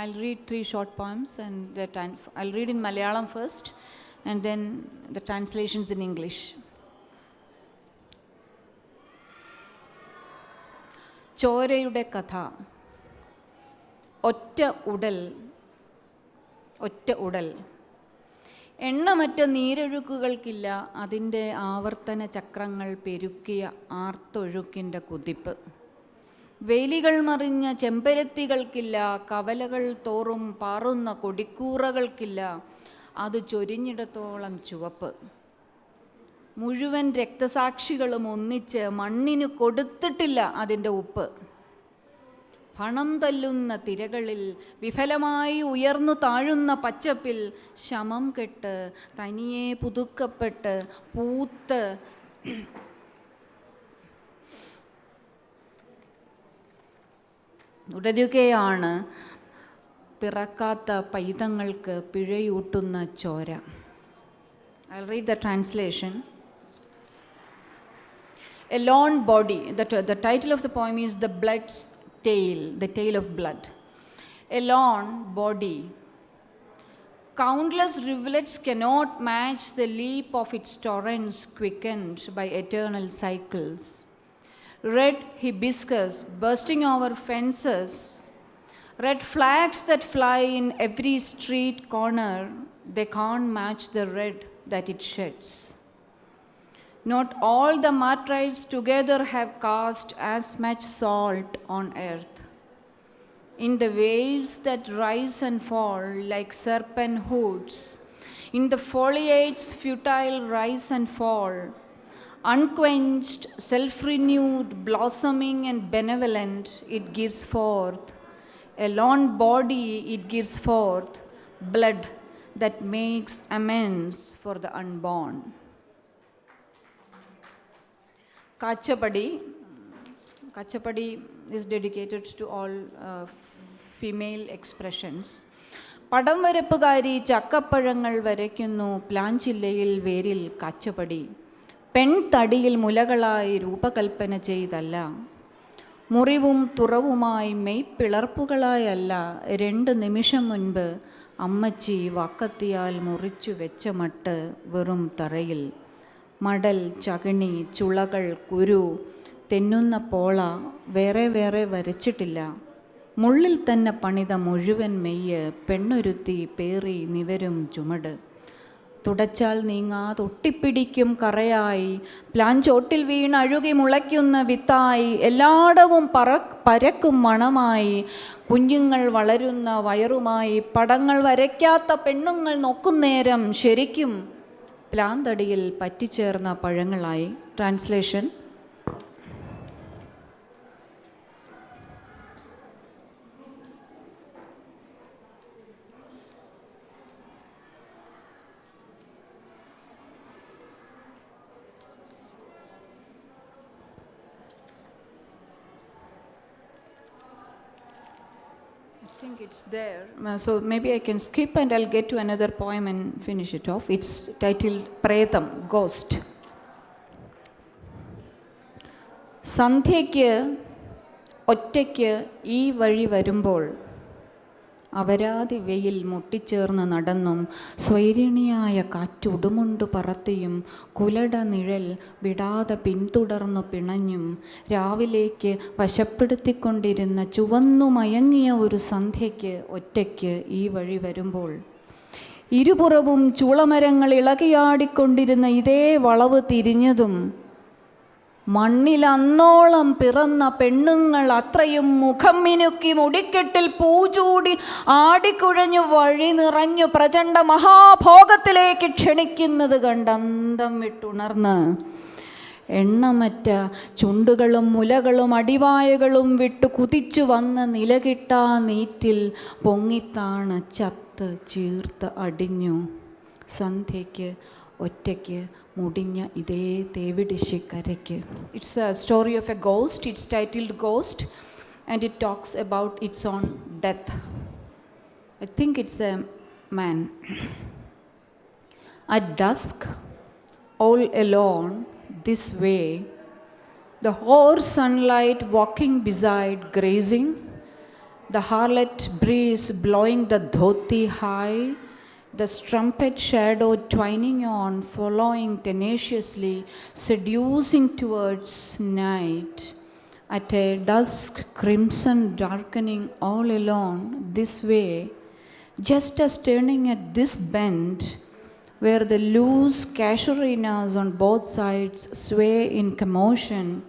I'll read 3 short poems and I'll read in Malayalam first and then the translations in English. ചോരയുടെ കഥ. ഒറ്റ ഉടൽ എണ്ണമറ്റ നീരൊഴുക്കുകൾക്കില്ല അതിൻ്റെ ആവർത്തന ചക്രങ്ങൾ പെരുക്കിയ ആർത്തൊഴുക്കിൻ്റെ കുതിപ്പ്. വേലികൾ മറിഞ്ഞ ചെമ്പരത്തികൾക്കില്ല കവലകൾ തോറും പാറുന്ന കൊടിക്കൂറകൾക്കില്ല അത് ചൊരിഞ്ഞിടത്തോളം ചുവപ്പ്. മുഴുവൻ രക്തസാക്ഷികളും ഒന്നിച്ച് മണ്ണിന് കൊടുത്തിട്ടില്ല അതിൻ്റെ ഉപ്പ്. പണം തല്ലുന്ന തിരകളിൽ വിഫലമായി ഉയർന്നു താഴുന്ന പച്ചപ്പിൽ ശമം കെട്ട് തനിയെ പുതുക്കപ്പെട്ട് പൂത്ത് ഉടരുകയാണ് പിറക്കാത്ത പൈതങ്ങൾക്ക് പിഴയൂട്ടുന്ന ചോര. I'll read the translation. A lone body. The title of the poem is The Blood's Tale, the tale of blood. A lone body. Countless rivulets cannot match the leap of its torrents quickened by eternal cycles. Red hibiscus bursting over fences, red flags that fly in every street corner, they can't match the red that it sheds. Not all the martyrs together have cast as much salt on earth. In the waves that rise and fall like serpent hoods, in the foliage's futile rise and fall, unquenched, self-renewed, blossoming and benevolent, it gives forth. A lone body, it gives forth blood that makes amends for the unborn. Kachapadi is dedicated to all female expressions. പടം വരപ്പുകാരി ചക്കപ്പഴങ്ങൾ വരയ്ക്കുന്നു പ്ലാഞ്ചില്ലയിൽ വേരിൽ കാച്ചപടി. പെൺതടിയിൽ മുലകളായി രൂപകൽപ്പന ചെയ്തല്ല, മുറിവും തുറവുമായി മെയ്പ്പിളർപ്പുകളായല്ല, 2 നിമിഷം മുൻപ് അമ്മച്ചി വാക്കത്തിയാൽ മുറിച്ചു വെച്ച മട്ട് വെറും തറയിൽ. മടൽ, ചകിണി, ചുളകൾ, കുരു, തെന്നുന്ന പോള വേറെ വേറെ വരച്ചിട്ടില്ല. മുള്ളിൽ തന്നെ പണിത മുഴുവൻ മെയ്യ്, പെണ്ണൊരുത്തി പേറി നിവരും ചുമട്. തുടച്ചാൽ നീങ്ങാതൊട്ടിപ്പിടിക്കും കറയായി, പ്ലാഞ്ചോട്ടിൽ വീണഴുകി മുളയ്ക്കുന്ന വിത്തായി, എല്ലായിടവും പരക്കും മണമായി, കുഞ്ഞുങ്ങൾ വളരുന്ന വയറുമായി, പടങ്ങൾ വരയ്ക്കാത്ത പെണ്ണുങ്ങൾ നോക്കുന്നേരം ശരിക്കും പ്ലാന്തടിയിൽ പറ്റിച്ചേർന്ന പഴങ്ങളായി. Translation. I think it's there. So maybe I can skip and I'll get to another poem and finish it off. It's titled Pretam, Ghost. സന്ധ്യയ്ക്ക് ഒറ്റയ്ക്ക് ഈ വഴി വരുമ്പോൾ അവരാതി വെയിൽ മുട്ടിച്ചേർന്ന് നടന്നും സ്വൈരിണിയായ കാറ്റുടുമുണ്ടു പറത്തിയും കുലട നിഴൽ വിടാതെ പിന്തുടർന്നു പിണഞ്ഞും രാവിലേക്ക് വശപ്പെടുത്തിക്കൊണ്ടിരുന്ന ചുവന്നു മയങ്ങിയ ഒരു സന്ധ്യയ്ക്ക് ഒറ്റയ്ക്ക് ഈ വഴി വരുമ്പോൾ ഇരുപുറവും ചൂളമരങ്ങൾ ഇളകിയാടിക്കൊണ്ടിരുന്ന ഇതേ വളവ് തിരിഞ്ഞതും മണ്ണിലന്നോളം പിറന്ന പെണ്ണുങ്ങൾ അത്രയും മുഖം മിനുക്കി മുടിക്കെട്ടിൽ പൂചൂടി ആടിക്കുഴഞ്ഞു വഴി നിറഞ്ഞു പ്രചണ്ഡ മഹാഭോഗത്തിലേക്ക് ക്ഷണിക്കുന്നത് കണ്ടന്തം വിട്ടുണർന്ന് എണ്ണമറ്റ ചുണ്ടുകളും മുലകളും അടിവായകളും വിട്ടു കുതിച്ചു വന്ന് നിലകിട്ടാ നീറ്റിൽ പൊങ്ങിത്താണ് ചത്ത് ചീർത്ത് അടിഞ്ഞു സന്ധ്യയ്ക്ക് ഒറ്റയ്ക്ക് മുടിഞ്ഞ ഇതേ തേവിടിശിക്കരയ്ക്ക്. It's a story of a ghost. It's titled ghost and it talks about its own death. I think it's a man. At dusk, all alone this way, the hoar sunlight walking beside, grazing, the harlot breeze blowing the dhoti high, the strumpet shadow twining on, following tenaciously, seducing towards night. At a dusk, crimson darkening all alone this way, just as turning at this bend, where the loose casuarinas on both sides sway in commotion,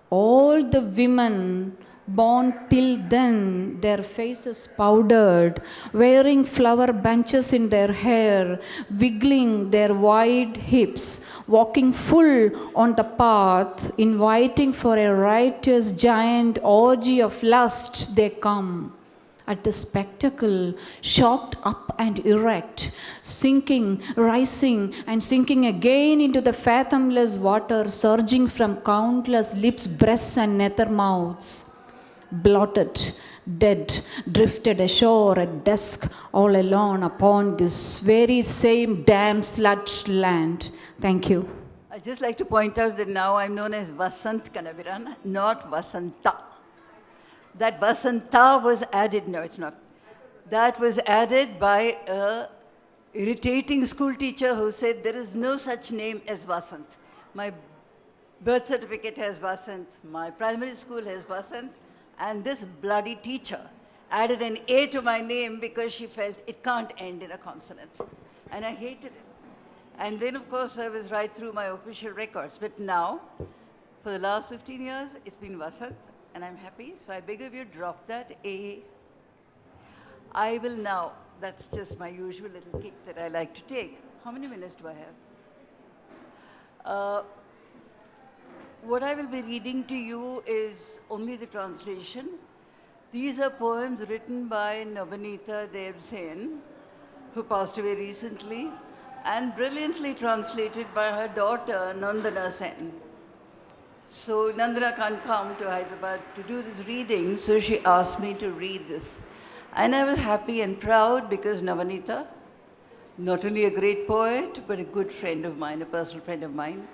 all the women born till then, their faces powdered, wearing flower bunches in their hair, wiggling their wide hips, walking full on the path, inviting for a riotous giant orgy of lust, they come. At the spectacle, shocked up and erect, sinking, rising, and sinking again into the fathomless water, surging from countless lips, breasts, and nether mouths. Blotted, dead, drifted ashore at dusk, all alone upon this very same damn sludge land. Thank you. I'd just like to point out that now I'm known as Vasanth Kannabiran, not Vasantha. That Vasantha was added, no, it's not. That was added by a irritating school teacher who said there is no such name as Vasanth. My birth certificate has Vasanth, my primary school has Vasanth, and this bloody teacher added an A to my name because she felt it can't end in a consonant. And I hated it. And then, of course, I was right through my official records. But now, for the last 15 years, it's been Vasanth, and I'm happy. So I beg of you, drop that A. I will now, that's just my usual little kick that I like to take. How many minutes do I have? What I will be reading to you is only the translation. These are poems written by Navanitha Sen, who passed away recently, and brilliantly translated by her daughter, Nandana Sen. So Nandana can't come to Hyderabad to do this reading, so she asked me to read this. And I was happy and proud because Navanitha, not only a great poet, but a good friend of mine, a personal friend of mine.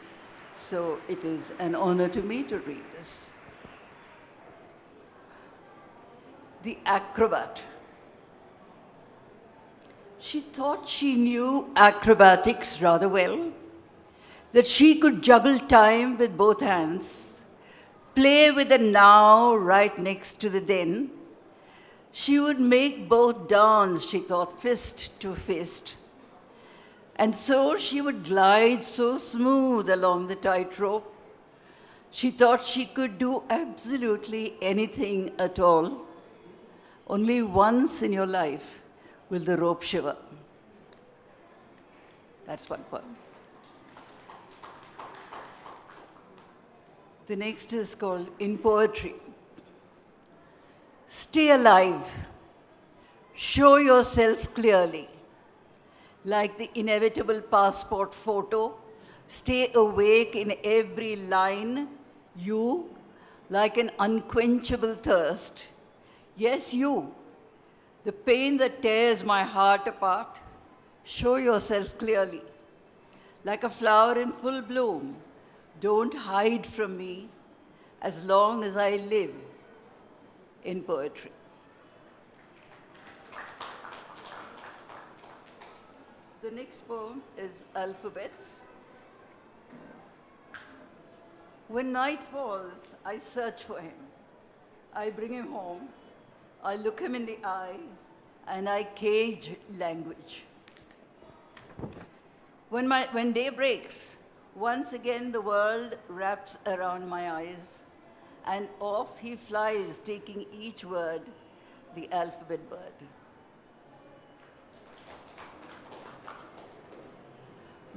So it is an honor to me to read this. The Acrobat. She thought she knew acrobatics rather well, that she could juggle time with both hands, play with the now right next to the then. She would make both dance, she thought, fist to fist. And so she would glide so smooth along the tightrope. She thought she could do absolutely anything at all. Only once in your life will the rope shiver. That's one poem. The next is called In Poetry. Stay alive. Show yourself clearly. Like the inevitable passport photo, stay awake in every line. You, like an unquenchable thirst. Yes, you, the pain that tears my heart apart. Show yourself clearly. Like a flower in full bloom, don't hide from me as long as I live in poetry. The next poem is Alphabets. When night falls, I search for him. I bring him home. I look him in the eye, and I cage language. When day breaks, once again the world wraps around my eyes, and off he flies, taking each word, the alphabet bird.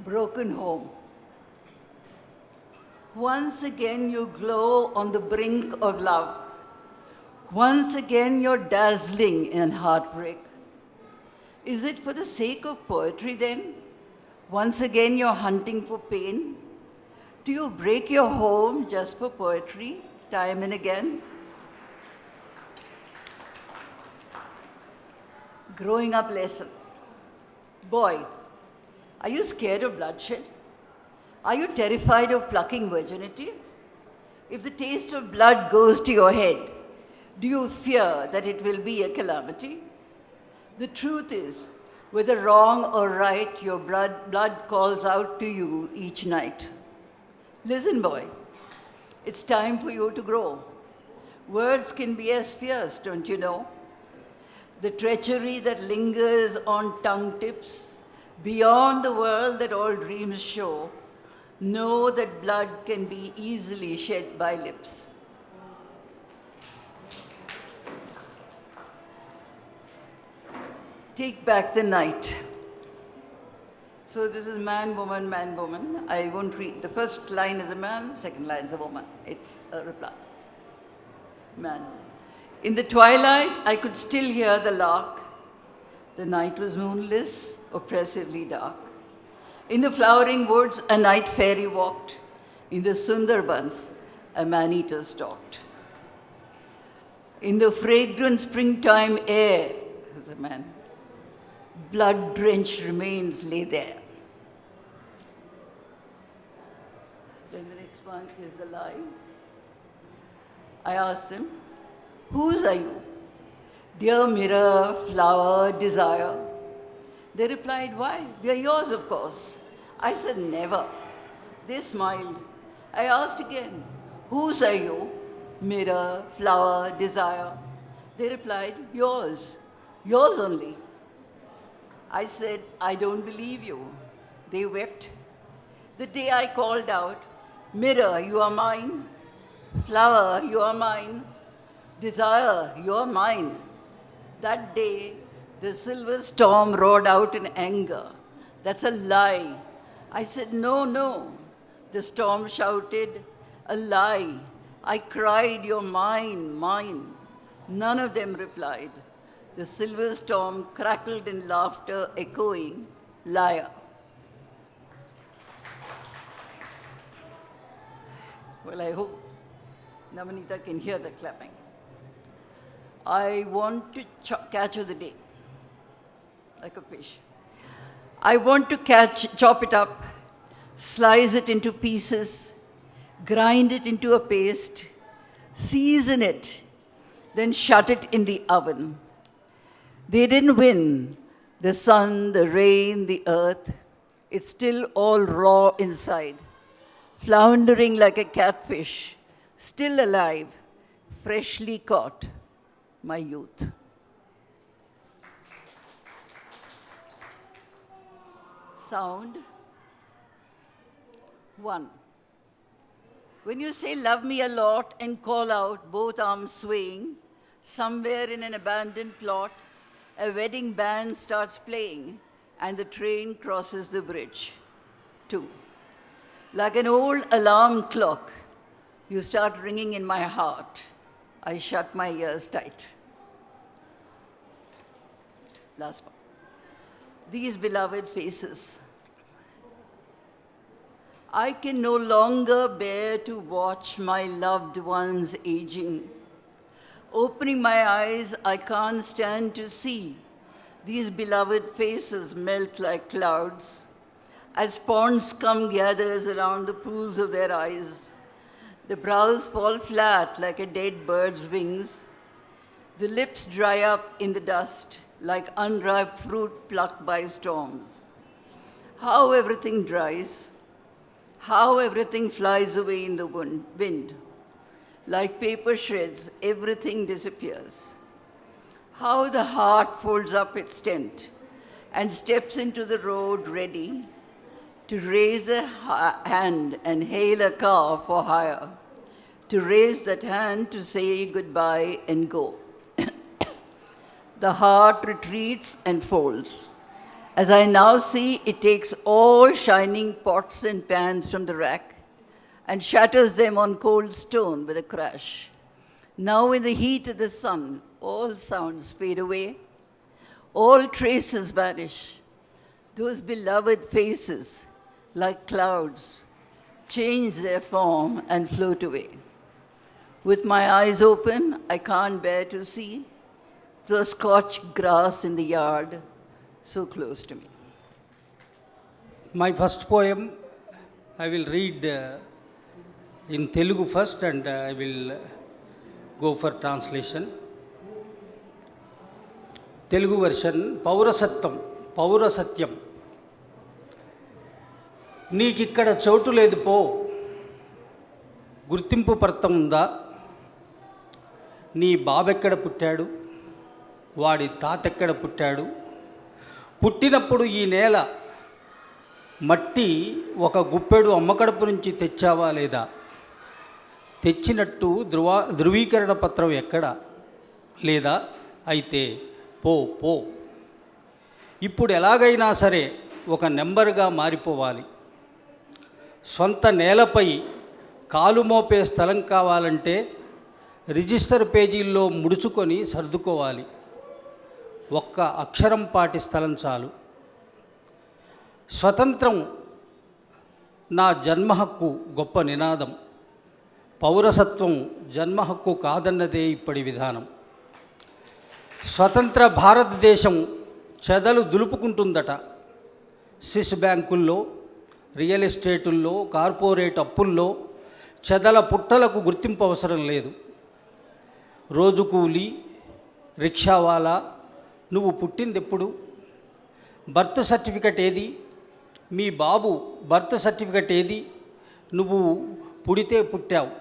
Broken home. Once again you glow on the brink of love. Once again you're dazzling in heartbreak. Is it for the sake of poetry then? Once again you're hunting for pain? Do you break your home just for poetry, time and again? Growing up lesson. Boy, are you scared of bloodshed? Are you terrified of plucking virginity? If the taste of blood goes to your head, Do you fear that it will be a calamity? The truth is, whether wrong or right, your blood calls out to you each night. Listen, boy, it's time for you to grow. Words can be as fierce, don't you know? The treachery that lingers on tongue tips, beyond the world that all dreams show, know that blood can be easily shed by lips. Take back the night. So this is man, woman, man, woman. I won't read. The first line is a man, the second line is a woman. It's a reply. Man. In the twilight, I could still hear the lark. The night was moonless, oppressively dark. In the flowering woods, a night fairy walked. In the Sundarbans, a man-eater stalked. In the fragrant springtime air, as a man, blood-drenched remains lay there. Then the next one is the lie. I asked them, whose are you? Dear mirror, flower, desire. They replied, why? We are yours, of course. I said, never. They smiled. I asked again, whose are you? Mirror, flower, desire. They replied, yours. Yours only. I said, I don't believe you. They wept. The day I called out, mirror, you are mine. Flower, you are mine. Desire, you are mine. That day, the silver storm roared out in anger. That's a lie. I said, no, no. The storm shouted, a lie. I cried, you're mine, mine. None of them replied. The silver storm crackled in laughter, echoing, liar. Well, I hope Namanita can hear the clapping. I want to catch the day, like a fish. I want to chop it up, slice it into pieces, grind it into a paste, season it, then shut it in the oven. They didn't win. The sun, the rain, the earth. It's still all raw inside, floundering like a catfish, still alive, freshly caught, my youth. Sound. 1. When you say love me a lot and call out, both arms swaying, somewhere in an abandoned plot, a wedding band starts playing and the train crosses the bridge. 2. Like an old alarm clock, you start ringing in my heart. I shut my ears tight. Last one. These beloved faces. I can no longer bear to watch my loved ones aging. Opening my eyes, I can't stand to see these beloved faces melt like clouds as ponds scum gathers around the pools of their eyes. The brows fall flat like a dead bird's wings. The lips dry up in the dust like unripe fruit plucked by storms. How everything dries, how everything flies away in the wind. Like paper shreds, everything disappears. How the heart folds up its tent and steps into the road ready to raise a hand and hail a car for hire, to raise that hand to say goodbye and go. The heart retreats and folds. As I now see, it takes all shining pots and pans from the rack and shatters them on cold stone with a crash. Now in the heat of the sun, all sounds fade away, all traces vanish. Those beloved faces, like clouds, change their form and float away. With my eyes open, I can't bear to see the scorched grass in the yard so close to me. My first poem, I will read in Telugu first and I will go for translation. Telugu version, పౌరసత్యం. నీకిక్కడ చోటు లేదు పో, గుర్తింపు పత్రం ఉందా? నీ బాబెక్కడ పుట్టాడు, వాడి తాతెక్కడ పుట్టాడు? పుట్టినప్పుడు ఈ నేల మట్టి ఒక గుప్పెడు అమ్మకడుపు నుంచి తెచ్చావా లేదా? తెచ్చినట్టు ధృవీకరణ పత్రం ఎక్కడ లేదా? అయితే పో పో. ఇప్పుడు ఎలాగైనా సరే ఒక నెంబర్గా మారిపోవాలి. సొంత నేలపై కాలు మోపే స్థలం కావాలంటే రిజిస్టర్ పేజీల్లో ముడుచుకొని సర్దుకోవాలి. ఒక్క అక్షరం పాటి స్థలం చాలు. స్వతంత్రం నా జన్మ హక్కు గొప్ప నినాదం. పౌరసత్వం జన్మ హక్కు కాదన్నదే ఇప్పటి విధానం. స్వతంత్ర భారతదేశం చెదలు దులుపుకుంటుందట. స్విస్ బ్యాంకుల్లో, రియల్ ఎస్టేటుల్లో, కార్పొరేట్ అప్పుల్లో చెదల పుట్టలకు గుర్తింపు అవసరం లేదు. రోజు కూలి, రిక్షావాలా, నువ్వు పుట్టింది ఎప్పుడు? బర్త్ సర్టిఫికెట్ ఏది? మీ బాబు బర్త్ సర్టిఫికెట్ ఏది? నువ్వు పుడితే పుట్టావు.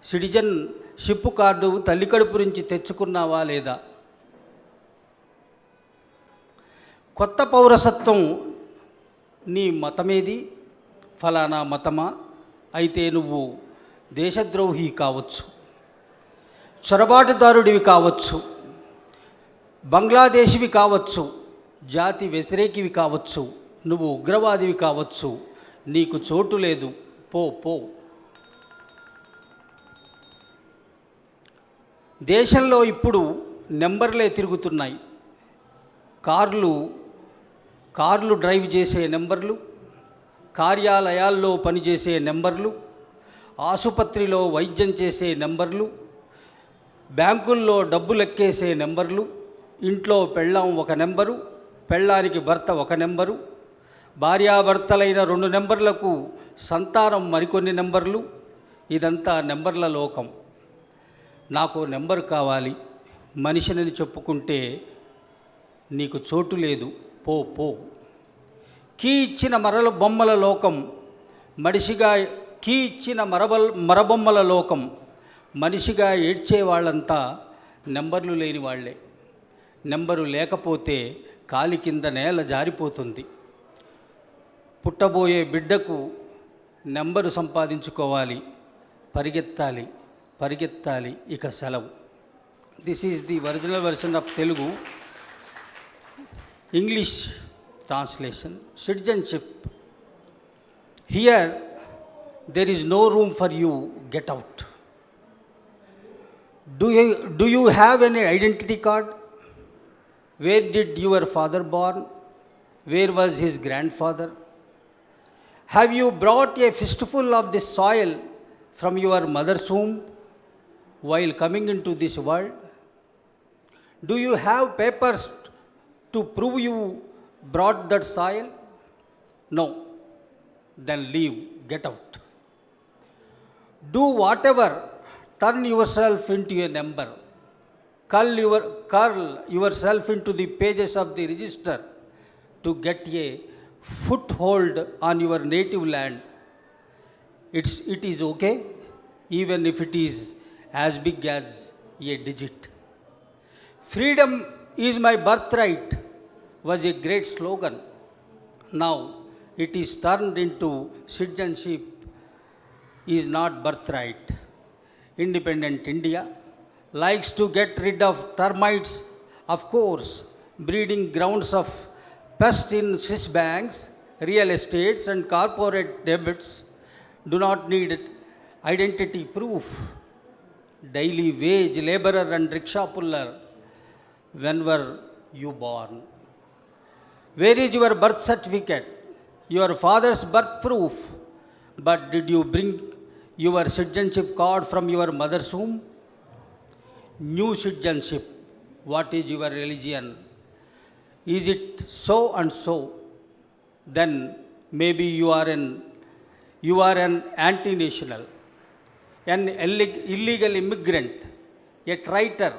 సిటిజన్షిప్ కార్డు తల్లి కడుపు నుంచి తెచ్చుకున్నావా లేదా? కొత్త పౌరసత్వం నీ మతమేది? ఫలానా మతమా? అయితే నువ్వు దేశద్రోహి కావచ్చు, చొరబాటుదారుడివి కావచ్చు, బంగ్లాదేశీవి కావచ్చు, జాతి వ్యతిరేకివి కావచ్చు, నువ్వు ఉగ్రవాదివి కావచ్చు. నీకు చోటు లేదు, పో పో. దేశంలో ఇప్పుడు నెంబర్లే తిరుగుతున్నాయి. కార్లు డ్రైవ్ చేసే నెంబర్లు, కార్యాలయాల్లో పనిచేసే నెంబర్లు, ఆసుపత్రిలో వైద్యం చేసే నెంబర్లు, బ్యాంకుల్లో డబ్బులు ఎక్కేసే నెంబర్లు, ఇంట్లో పెళ్ళాం ఒక నెంబరు, పెళ్ళానికి భర్త ఒక నెంబరు, భార్యాభర్తలైన 2 నెంబర్లకు సంతానం మరికొన్ని నెంబర్లు. ఇదంతా నెంబర్ల లోకం. నాకు నెంబర్ కావాలి, మనిషిని చెప్పుకుంటే నీకు చోటు లేదు, పో పో. కీ ఇచ్చిన మరబొమ్మల లోకం మరబొమ్మల లోకం. మనిషిగా ఏడ్చే వాళ్ళంతా నెంబర్లు లేని వాళ్లే. నెంబరు లేకపోతే కాలి కింద నేల జారిపోతుంది. పుట్టబోయే బిడ్డకు నెంబరు సంపాదించుకోవాలి, పరిగెత్తాలి పరిగెత్తాలి, ఇక సెలవు. This is the original version of Telugu. English translation. Citizenship. Here there is no room for you, get out. Do you have any identity card? Where did your father born? Where was his grandfather? Have you brought a fistful of this soil from your mother's womb while coming into this world? Do you have papers to prove you brought that soil? No. Then leave, get out. Do whatever, turn yourself into a number. Curl yourself into the pages of the register to get a foothold on your native land. It is okay, even if it is as big as a digit. Freedom is my birthright was a great slogan. Now it is turned into citizenship is not birthright. Independent India likes to get rid of termites, of course, breeding grounds of pests in Swiss banks, real estates and corporate debits do not need identity proof. Daily wage laborer and rickshaw puller, when were you born? Where is your birth certificate? Your father's birth proof? But did you bring your citizenship card from your mother's womb? New citizenship. What is your religion? Is it so and so? Then maybe you are an anti-national, an illegal immigrant, a traitor,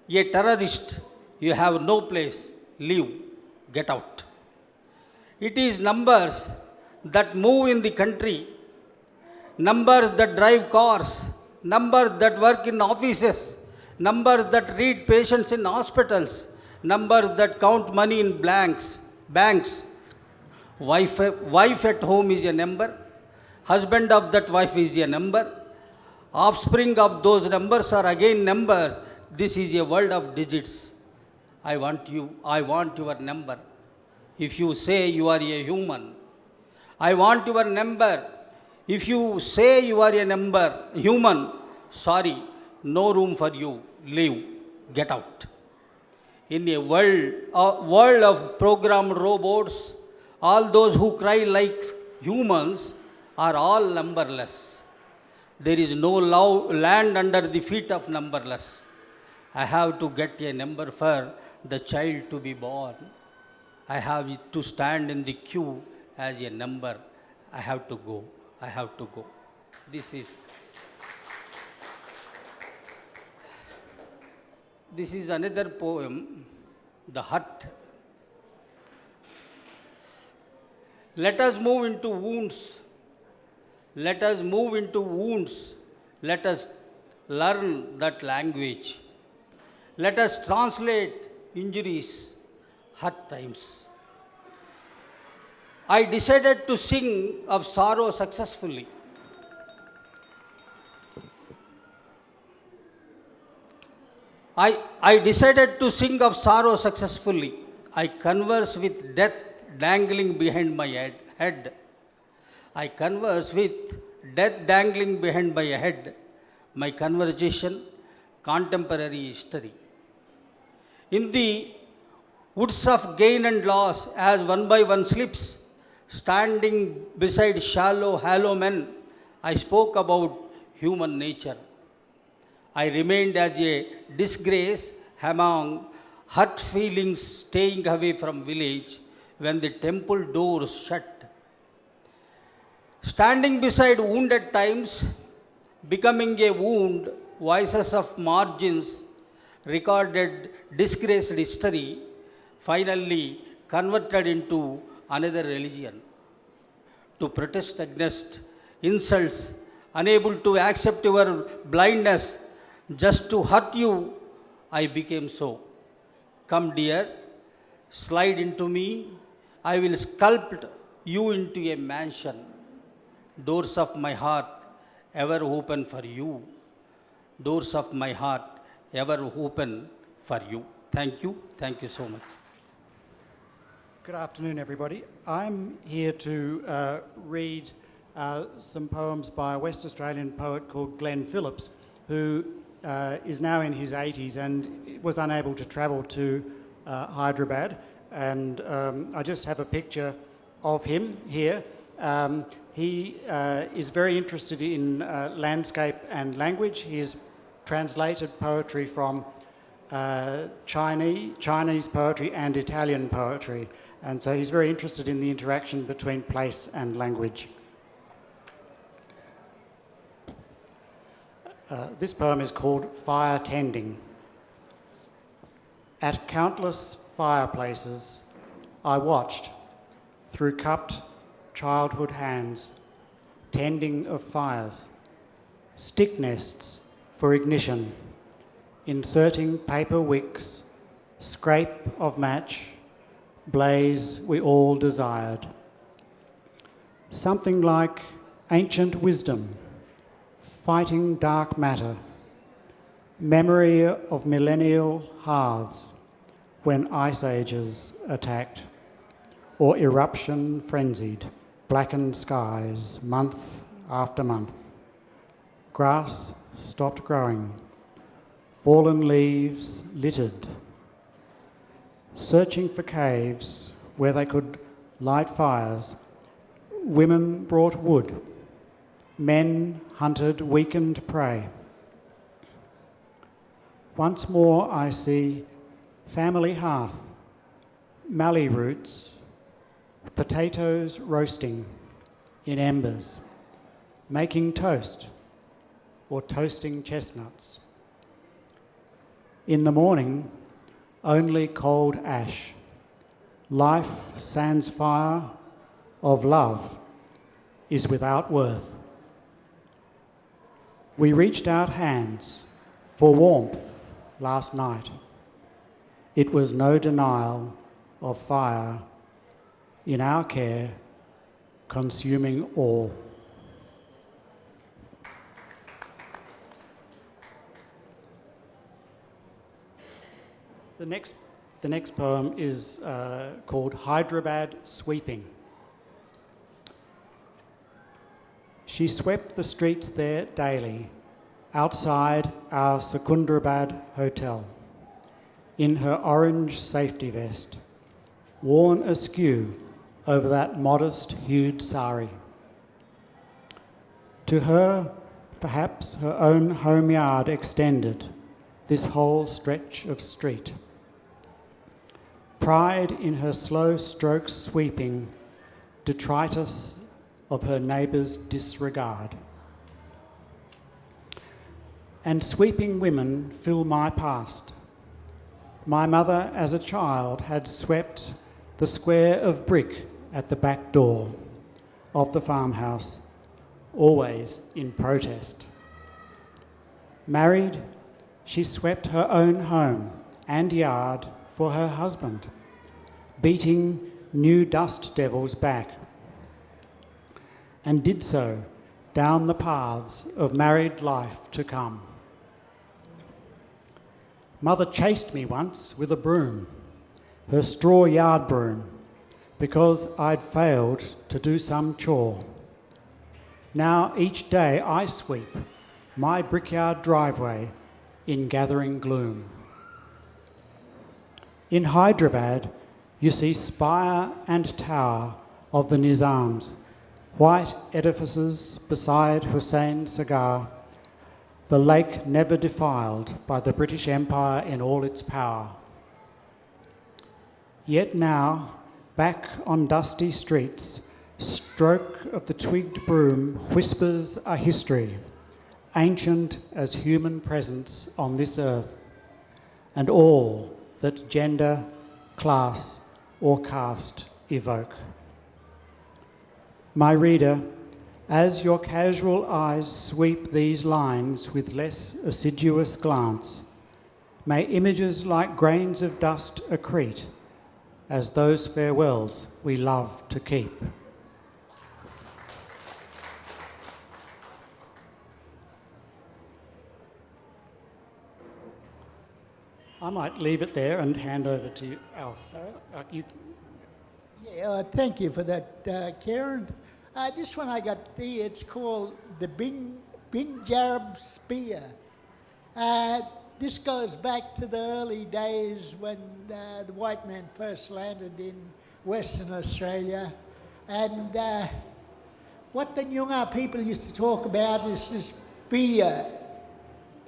a terrorist. You have no place. Leave. Get out. It is numbers that move in the country, numbers that drive cars, numbers that work in offices, numbers that read patients in hospitals, numbers that count money in banks. Wife at home is a number, husband of that wife is a number, offspring of those numbers are again numbers. This is a world of digits. I want your number. If you say you are a human, I want your number. If you say you are a human, sorry, no room for you. Leave. Get out. In a world of programmed robots, all those who cry like humans are all numberless. There is no land under the feet of numberless. I have to get a number for the child to be born. I have to stand in the queue as a number. I have to go. This is another poem, The Hurt. Let us move into wounds. Let us learn that language. Let us translate injuries, hurt times. I decided to sing of sorrow successfully. I decided to sing of sorrow successfully. I converse with death dangling behind my head. I converse with death dangling behind my head. My conversation, contemporary history. In the woods of gain and loss, as one by one slips, standing beside shallow, hollow men, I spoke about human nature. I remained as a disgrace among hurt feelings, staying away from village when the temple doors shut. Standing beside wounded times, becoming a wound, voices of margins, recorded disgraced history, finally converted into another religion. To protest against insults, unable to accept your blindness, just to hurt you, I became so. Come, dear, slide into me. I will sculpt you into a mansion. Doors of my heart ever open for you. Doors of my heart ever open for you. Thank you. Thank you so much. Good afternoon, everybody. I'm here to read some poems by a West Australian poet called Glenn Phillips, who is now in his 80s and was unable to travel to Hyderabad. And I just have a picture of him here. He is very interested in landscape and language. He has translated poetry from Chinese poetry and Italian poetry. And so he's very interested in the interaction between place and language. This poem is called Fire Tending. At countless fireplaces, I watched through cupped childhood hands, tending of fires, stick nests for ignition, inserting paper wicks, scrape of match, blaze we all desired. Something like ancient wisdom, fighting dark matter, memory of millennial hearths when ice ages attacked, or eruption frenzied, blackened skies month after month. Grass stopped growing, fallen leaves littered. Searching for caves where they could light fires, women brought wood, men hunted weakened prey. Once more I see family hearth, mallee roots, potatoes roasting in embers, making toast or toasting chestnuts. In the morning, only cold ash. Life sans fire of love is without worth. We reached out hands for warmth last night. It was no denial of fire in our care, consuming all. The next poem is called Hyderabad Sweeping. She swept the streets there daily, outside our Secunderabad hotel, in her orange safety vest, worn askew over that modest hued sari. To her, perhaps her own home yard extended this whole stretch of street. Pride in her slow strokes sweeping, detritus of her neighbour's disregard. And sweeping women fill my past. My mother, as a child, had swept the square of brick at the back door of the farmhouse, always in protest. Married, she swept her own home and yard for her husband, beating new dust devils back, and did so down the paths of married life to come. Mother chased me once with a broom, her straw yard broom, because I'd failed to do some chore. Now each day I sweep my brickyard driveway in gathering gloom. In Hyderabad, you see spire and tower of the Nizams, white edifices beside Hussain Sagar, the lake never defiled by the British Empire in all its power. Yet now, back on dusty streets, stroke of the twigged broom whispers a history, ancient as human presence on this earth, and all that gender, class, or caste evoke. My reader, as your casual eyes sweep these lines with less assiduous glance, may images like grains of dust accrete as those farewells we love to keep. I might leave it there and hand over to you, Alf. Thank you for that, Karen. This one I got there, it's called the Binjarab Spear. This goes back to the early days when the white man first landed in Western Australia. And what the Nyungar people used to talk about is this spear.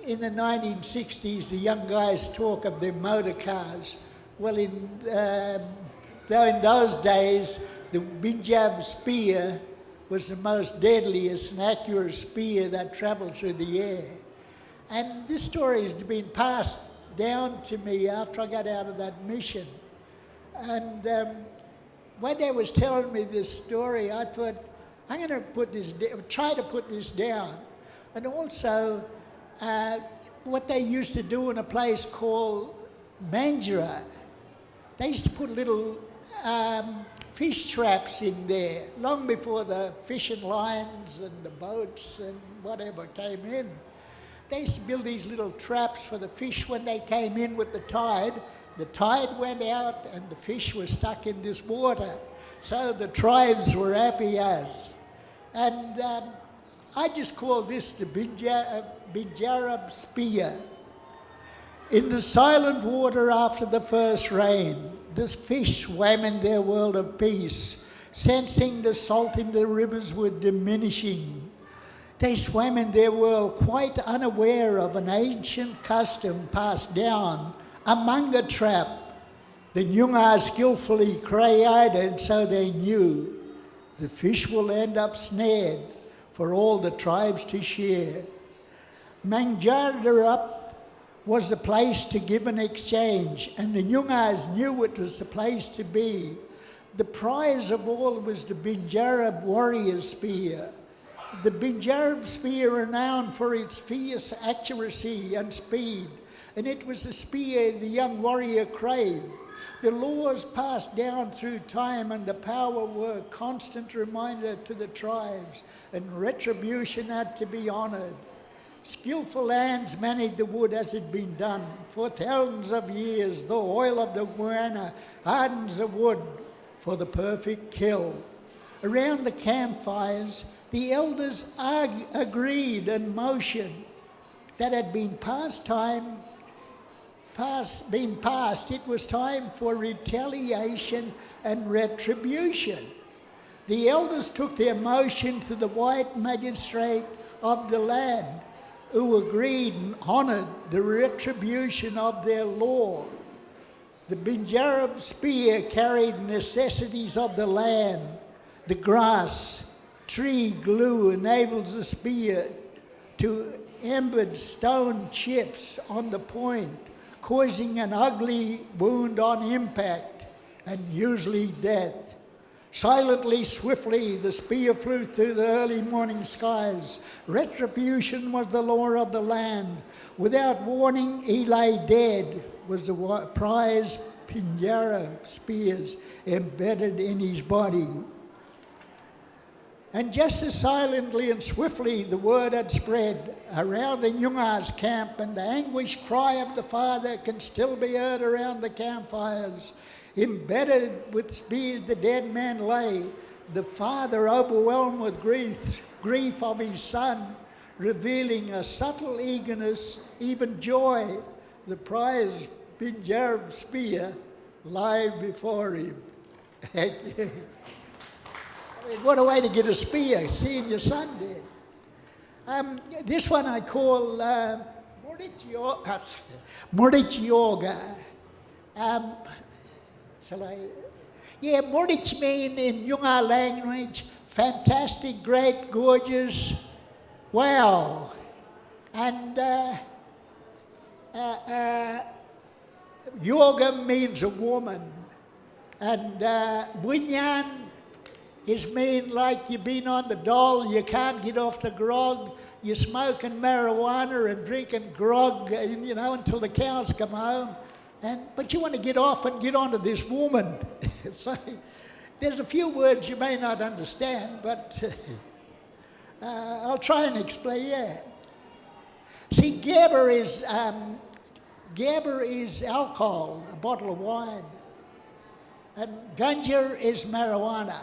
In the 1960s, the young guys talk of their motor cars. Well, in those days, the Binjab spear was the most deadliest and accurate spear that travelled through the air. And this story has been passed down to me after I got out of that mission. And when they was telling me this story, I thought, I'm going to try to put this down. And also, what they used to do in a place called Mandurah, they used to put little fish traps in there long before the fishing lines and the boats and whatever came in. They used to build these little traps for the fish when they came in with the tide. The tide went out and the fish were stuck in this water. So the tribes were happy as. And I just call this the Binjarab Spear. In the silent water after the first rain, this fish swam in their world of peace, sensing the salt in the rivers were diminishing. They swam in their world quite unaware of an ancient custom passed down among the trap. The Nyungar skillfully created so they knew the fish will end up snared for all the tribes to share. Mangjardarap was the place to give an exchange, and the Nyungas knew it was the place to be. The prize of all was the Binjarab warrior spear. The Binjarab spear renowned for its fierce accuracy and speed, and it was the spear the young warrior craved. The laws passed down through time and the power were a constant reminder to the tribes, and retribution had to be honoured. Skillful hands managed the wood as it had been done. For thousands of years, the oil of the guana hardens the wood for the perfect kill. Around the campfires, the elders agreed and motioned that had been passed, it was time for retaliation and retribution. The elders took their motion to the white magistrate of the land, who agreed and honoured the retribution of their law. The Binjarab spear carried necessities of the land. The grass, tree glue enables the spear to embed stone chips on the point, causing an ugly wound on impact and usually death. Silently, swiftly, the spear flew through the early morning skies. Retribution was the law of the land. Without warning, he lay dead, was the prize Pinjara spears embedded in his body. And just as silently and swiftly the word had spread around the Nyunga's camp, and the anguished cry of the father can still be heard around the campfires. Embedded with spears the dead man lay, the father overwhelmed with grief of his son, revealing a subtle eagerness, even joy. The prize Binjarab spear lay before him. What a way to get a spear, seeing your son dead. This one I call Murdich Yoga. Murdich mean in Nyunga language, fantastic, great, gorgeous, wow. And yoga means a woman. And Bunyan is mean like you've been on the dole, you can't get off the grog, you're smoking marijuana and drinking grog, until the cows come home. But you want to get off and get onto this woman. So there's a few words you may not understand, but I'll try and explain. Yeah. See, Gerber is alcohol, a bottle of wine, and ganja is marijuana.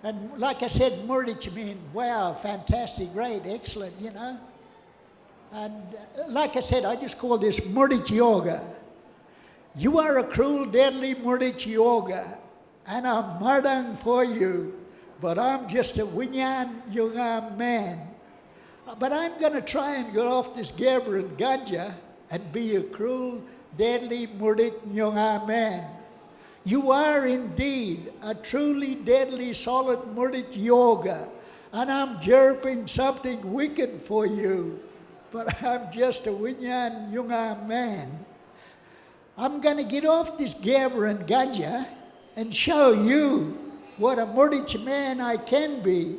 And like I said, Murdich means wow, fantastic, great, excellent, And like I said, I just call this Murdich Yoga. You are a cruel, deadly Murdich Yoga, and I'm murdering for you, but I'm just a Winyan Yunga man. But I'm going to try and get off this Gerber and ganja and be a cruel, deadly Murdich Yunga man. You are indeed a truly deadly, solid Murdich Yoga, and I'm chirping something wicked for you, but I'm just a Winyan Yunga man. I'm going to get off this Gerber and ganja and show you what a Murdich man I can be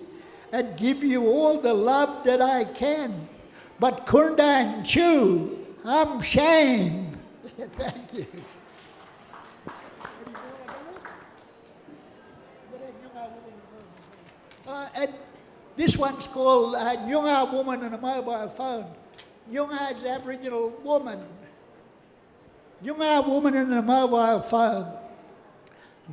and give you all the love that I can. But Kundan Chu, I'm shame. Thank you. And this one's called Nyunga Woman and a Mobile Phone. Nyunga is Aboriginal woman. Nyunga woman and a mobile phone.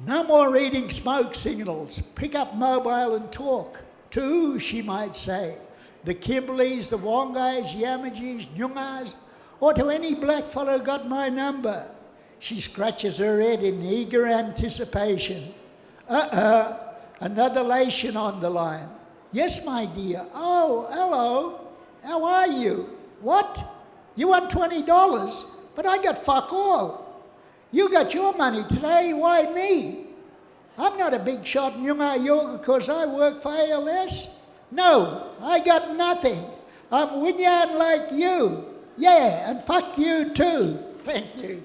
No more reading smoke signals. Pick up mobile and talk. To who, she might say. The Kimberleys, the Wongais, Yamajis, Nyungas, or to any black fellow got my number. She scratches her head in eager anticipation. Another Lation on the line. Yes, my dear. Oh, hello. How are you? What? You want $20? But I got fuck all. You got your money today, why me? I'm not a big shot in Nyunga Yoga because I work for ALS. No, I got nothing. I'm Winyan like you. Yeah, and fuck you too. Thank you.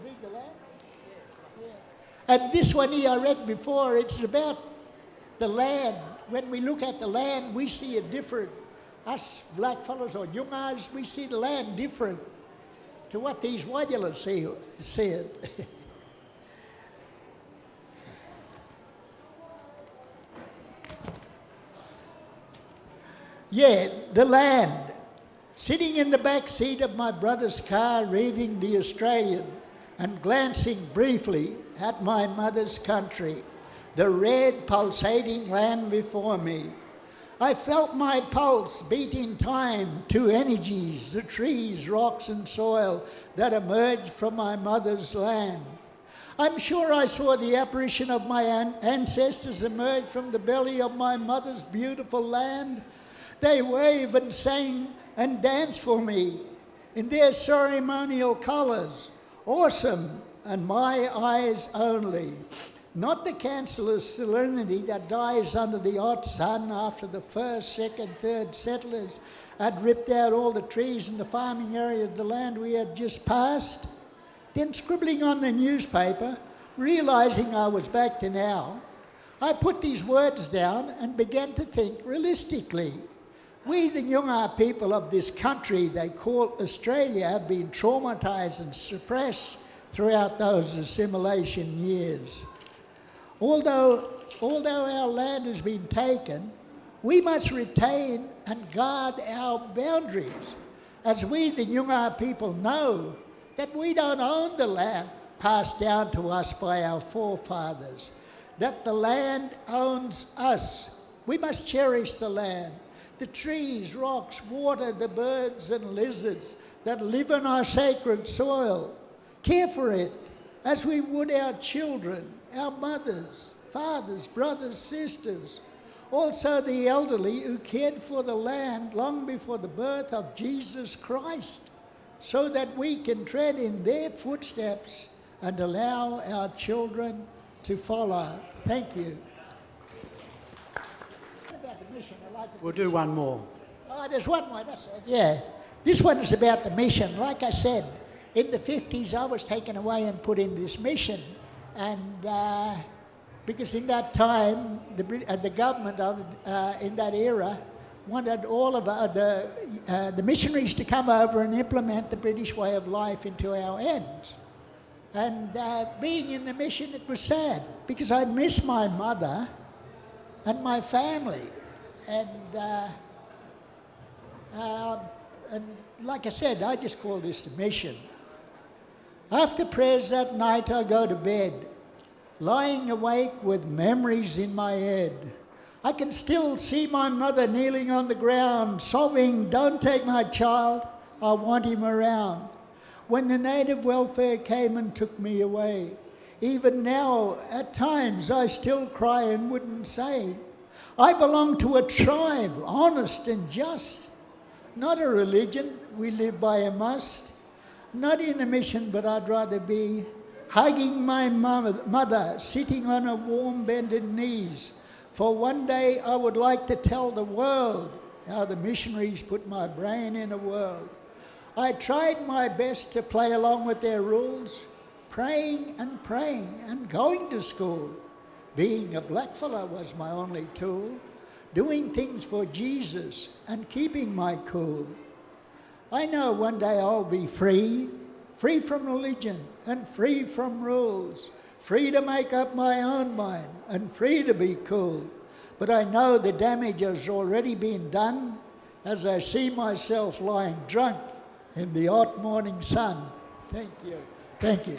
Read the land? Yeah. And this one here I read before, it's about the land. When we look at the land, we see it different. Us black fellows or young eyes, we see the land different to what these white see it. Yeah, the land. Sitting in the back seat of my brother's car reading The Australian and glancing briefly at my mother's country, the red pulsating land before me. I felt my pulse beat in time to energies, the trees, rocks and soil that emerged from my mother's land. I'm sure I saw the apparition of my ancestors emerge from the belly of my mother's beautiful land. They waved and sang and danced for me in their ceremonial colours, awesome and my eyes only. Not the cancerous serenity that dies under the hot sun after the first, second, third settlers had ripped out all the trees in the farming area of the land we had just passed. Then scribbling on the newspaper, realising I was back to now, I put these words down and began to think realistically. We, the younger people of this country they call Australia, have been traumatised and suppressed throughout those assimilation years. Although our land has been taken, we must retain and guard our boundaries, as we, the younger people, know that we don't own the land passed down to us by our forefathers, that the land owns us. We must cherish the land. The trees, rocks, water, the birds and lizards that live on our sacred soil. Care for it as we would our children, our mothers, fathers, brothers, sisters. Also the elderly who cared for the land long before the birth of Jesus Christ, so that we can tread in their footsteps and allow our children to follow. Thank you. We'll do one more. Oh, there's one more, that's it. Yeah. This one is about the mission. Like I said, in the 50s I was taken away and put in this mission. And because in that time, the government in that era wanted all of the missionaries to come over and implement the British way of life into our ends. And being in the mission, it was sad because I miss my mother and my family. And like I said, I just call this the mission. After prayers that night, I go to bed, lying awake with memories in my head. I can still see my mother kneeling on the ground, sobbing, "Don't take my child, I want him around." When the native welfare came and took me away, even now, at times, I still cry and wouldn't say. I belong to a tribe, honest and just, not a religion we live by a must. Not in a mission, but I'd rather be hugging my mother, sitting on her warm bended knees. For one day I would like to tell the world how the missionaries put my brain in a whirl. I tried my best to play along with their rules, praying and going to school. Being a blackfellow was my only tool, doing things for Jesus and keeping my cool. I know one day I'll be free, free from religion and free from rules, free to make up my own mind and free to be cool. But I know the damage has already been done as I see myself lying drunk in the hot morning sun. Thank you. Thank you.